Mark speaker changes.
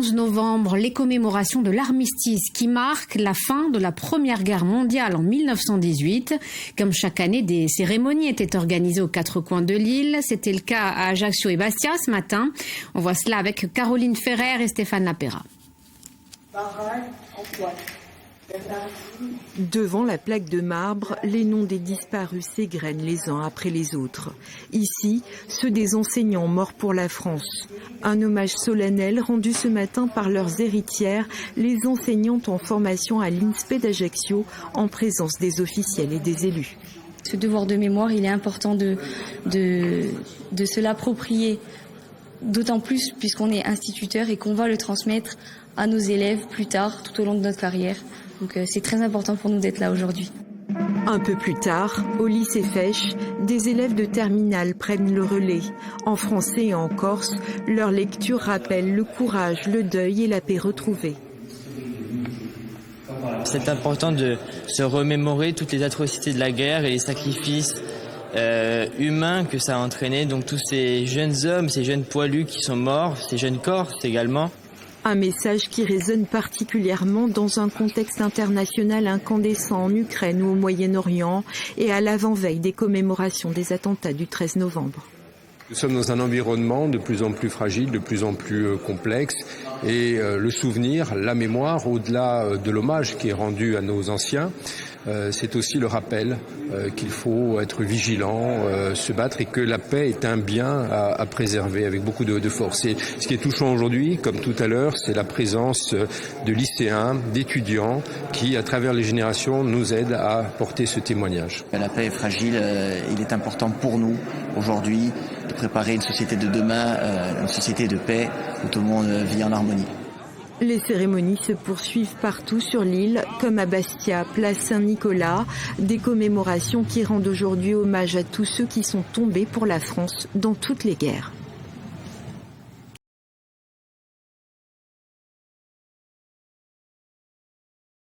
Speaker 1: 11 novembre, les commémorations de l'armistice qui marque la fin de la Première Guerre mondiale en 1918. Comme chaque année, des cérémonies étaient organisées aux quatre coins de l'île. C'était le cas à Ajaccio et Bastia ce matin. On voit cela avec Caroline Ferrer et Stéphane Lapera.
Speaker 2: Devant la plaque de marbre, les noms des disparus s'égrènent les uns après les autres. Ici, ceux des enseignants morts pour la France. Un hommage solennel rendu ce matin par leurs héritières, les enseignantes en formation à l'INSPE d'Ajaccio, en présence des officiels et des élus.
Speaker 3: Ce devoir de mémoire, il est important de se l'approprier, d'autant plus puisqu'on est instituteur et qu'on va le transmettre à nos élèves plus tard, tout au long de notre carrière. Donc c'est très important pour nous d'être là aujourd'hui.
Speaker 2: Un peu plus tard, au lycée Fesch, des élèves de terminale prennent le relais. En français et en corse, leur lecture rappelle le courage, le deuil et la paix retrouvée.
Speaker 4: C'est important de se remémorer toutes les atrocités de la guerre et les sacrifices humains que ça a entraîné. Donc tous ces jeunes hommes, ces jeunes poilus qui sont morts, ces jeunes Corses également.
Speaker 2: Un message qui résonne particulièrement dans un contexte international incandescent en Ukraine ou au Moyen-Orient et à l'avant-veille des commémorations des attentats du 13 novembre.
Speaker 5: Nous sommes dans un environnement de plus en plus fragile, de plus en plus complexe et le souvenir, la mémoire, au-delà de l'hommage qui est rendu à nos anciens, c'est aussi le rappel qu'il faut être vigilant, se battre et que la paix est un bien à préserver avec beaucoup de force. Et ce qui est touchant aujourd'hui, comme tout à l'heure, c'est la présence de lycéens, d'étudiants qui, à travers les générations, nous aident à porter ce témoignage.
Speaker 6: La paix est fragile, il est important pour nous aujourd'hui de préparer une société de demain, une société de paix où tout le monde vit en harmonie.
Speaker 2: Les cérémonies se poursuivent partout sur l'île, comme à Bastia, place Saint-Nicolas, des commémorations qui rendent aujourd'hui hommage à tous ceux qui sont tombés pour la France dans toutes les guerres.